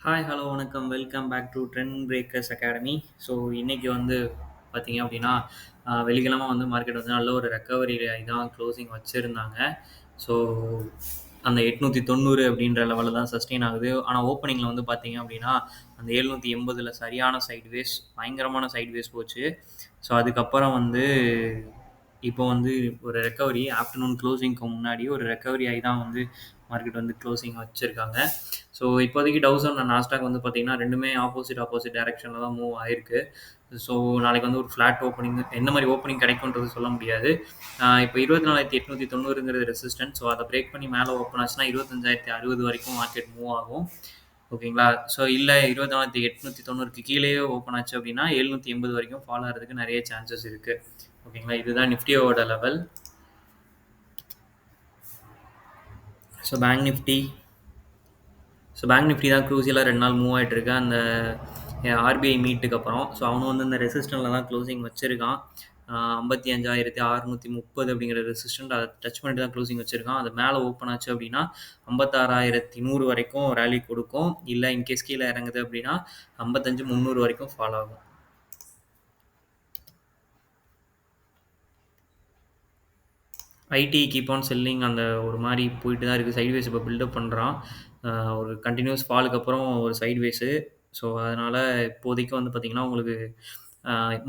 Hi, hello, வணக்கம். Welcome back to Trend Breakers Academy. So, இன்னைக்கு வந்து பார்த்தீங்க அப்படின்னா, வெள்ளிக்கிழமை வந்து மார்க்கெட் வந்து நல்ல ஒரு ரெக்கவரி தான் க்ளோசிங் வச்சிருந்தாங்க. ஸோ, அந்த 890 அப்படின்ற லெவல்ல தான் சஸ்டெயின் ஆகுது. ஆனா, ஓப்பனிங்ல வந்து பார்த்தீங்க அப்படின்னா, அந்த 780ல சரியான சைட்வேஸ், பயங்கரமான சைட்வேஸ் போச்சு. ஸோ, அதுக்கப்புறம் வந்து இப்போ வந்து ஒரு ரெக்கவரி ஆஃப்டர்நூன் க்ளோசிங்க்கு முன்னாடி ஒரு ரெக்கவரி ஆகி தான் வந்து மார்க்கெட் வந்து க்ளோசிங் வச்சிருக்காங்க. ஸோ, இப்போதைக்கு டவுசன் அண்ட் நாஸ்டாக் வந்து பார்த்தீங்கன்னா, 2மே ஆப்போசிட் டைரக்ஷன்ல தான் மூவ் ஆயிருக்கு. ஸோ, நாளைக்கு வந்து ஒரு ஃப்ளாட் ஓப்பனிங் எந்த மாரி ஓப்பனிங் கிடைக்கும்ன்றது சொல்ல முடியாது. இப்போ 24,890ங்கிறது ரெசிஸ்டன்ஸ். ஸோ, அத பிரேக் பண்ணி மேல ஓப்பன் ஆச்சுன்னா 25,060 வரைக்கும் மார்க்கெட் மூவ் ஆகும். ஓகேங்களா? ஸோ, இல்ல 24,890க்கு கீழயே ஓப்பன் ஆச்சு அப்படின்னா, 780 வரைக்கும் ஃபால் ஆகுறதுக்கு நெறைய சான்சஸ் இருக்கு. ஓகேங்களா? இதுதான் நிஃப்டியோட லெவல். ஸோ, பேங்க் நிஃப்டி தான் க்ரூசியலா 2 நாள் மூவ் ஆயிட்டு இருக்கு. அந்த ஆர்பிஐ மீட்டுக்கு அப்புறம். ஸோ, அவனும் வந்து இந்த ரெசிஸ்டன்ட்ல தான் க்ளோசிங் வச்சிருக்கான். 55,630 அப்படிங்கிற ரெசிஸ்டன்ட் அத டச் பண்ணிட்டு தான் க்ளோசிங் வச்சிருக்கான். அது மேல ஓப்பன் ஆச்சு அப்படின்னா, 56,100 வரைக்கும் ரேலி குடுக்கும். இல்ல இன்கேஸ் கீழ இறங்குது அப்படின்னா, 55,300 வரைக்கும் ஃபால் ஆகும். ஐடி கீப் ஆன் செல்லிங் அந்த ஒரு மாரி போயிட்டு தான் இருக்கு. சைட்வேஸ் இப்போ பில்டப் பண்றான். ஒரு கன்டினியூஸ் ஃபாலுக்கு அப்புறம் ஒரு சைட்வேஸு. ஸோ, அதனால இப்போதைக்கு வந்து பார்த்தீங்கன்னா, உங்களுக்கு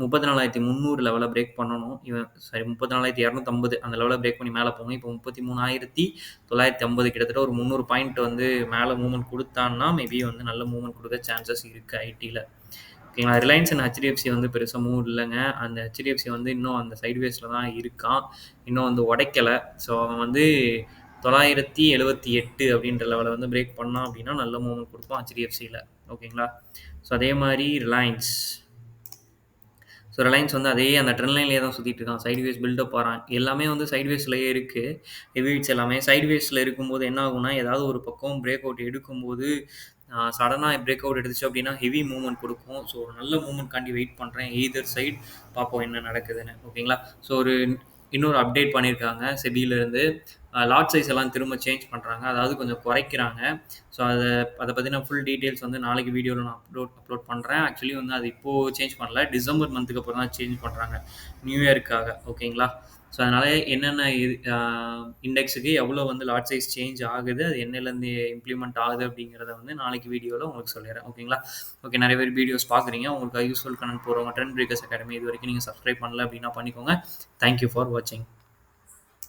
34,300 லெவல பிரேக் பண்ணணும். இவன் சாரி 34,250 அந்த லெவல பிரேக் பண்ணி மேல போணும். இப்போ 33,950 கிட்டத்தட்ட ஒரு 300 பாயிண்ட் வந்து மேல மூவ்மெண்ட் குடுத்தான்னா, மேபி வந்து நல்ல மூவ்மெண்ட் குடுக்க சான்சஸ் இருக்கு ஐடில. ஓகேங்களா? ரிலையன்ஸ் அண்ட் ஹெச்டிஎஃப்சி வந்து பெருசா மூவ் இல்லங்க. அந்த ஹெச்டிஎஃப்சி வந்து இன்னும் அந்த சைட்வேஸ்ல தான் இருக்கான். இன்னும் வந்து உடைக்கல. ஸோ, அவன் வந்து 978 அப்படின்ற லெவல வந்து பிரேக் பண்ணான் அப்படின்னா, நல்ல மூவ்மெண்ட் குடுப்பான் ஹெச்டிஎஃப்சில. ஓகேங்களா? ஸோ, அதே மாரி ரிலையன்ஸ் வந்து அதே அந்த ட்ரெண்ட் லைன்லயே தான் சுத்திட்டு இருக்கான். சைட்வேஸ் பில்டப் ஆறான். எல்லாமே வந்து சைட்வேஸ்லயே இருக்கு. ஹெவிட்ஸ் எல்லாமே சைட்வேஸ்ல இருக்கும்போது என்ன ஆகும்னா, ஏதாவது ஒரு பக்கம் பிரேக் அவுட் எடுக்கும்போது, சடனா பிரேக் அவுட் எடுத்துச்சு அப்படின்னா, ஹெவி மூவ்மெண்ட் குடுக்கும். ஸோ, ஒரு நல்ல மூவ்மெண்ட்காண்டி வெயிட் பண்றேன். எய்தர் சைட் பார்ப்போம் என்ன நடக்குதுன்னு. ஓகேங்களா? ஸோ, இன்னொரு அப்டேட் பண்ணியிருக்காங்க செபியிலருந்து. லாட் சைஸ் எல்லாம் திரும்ப சேஞ்ச் பண்றாங்க. அதாவது கொஞ்சம் குறைக்கிறாங்க. ஸோ, அத பத்தின ஃபுல் டீட்டெயில்ஸ் வந்து நாளைக்கு வீடியோல நான் அப்லோட் பண்றேன். ஆக்சுவலி வந்து அது இப்போ சேஞ்ச் பண்ணல. டிசம்பர் மந்த்துக்கு அப்புறம் தான் சேஞ்ச் பண்றாங்க. நியூ இயர்க்காக. ஓகேங்களா? ஸோ, அதனால என்னென்ன இது இண்டெக்ஸுக்கு எவ்வளோ வந்து லாட் சைஸ் சேஞ்ச் ஆகுது, அது என்னைலேருந்து இம்ப்ளிமெண்ட் ஆகுது அப்படிங்கிறத வந்து நாளைக்கு வீடியோல உங்களுக்கு சொல்லிடுறேன். ஓகேங்களா? ஓகே, நெறைய பேர் வீடியோஸ் பார்க்குறீங்க. உங்களுக்கு யூஸ்ஃபுல் கன்டென்ட் போடுறவங்க ட்ரெண்ட் பிரேக்கர்ஸ் அகாடமி இது வரைக்கும் நீங்க சப்ஸ்கிரைப் பண்ணல அப்படின்னா பண்ணிக்கோங்க. தேங்க் யூ ஃபார் வாட்சிங்.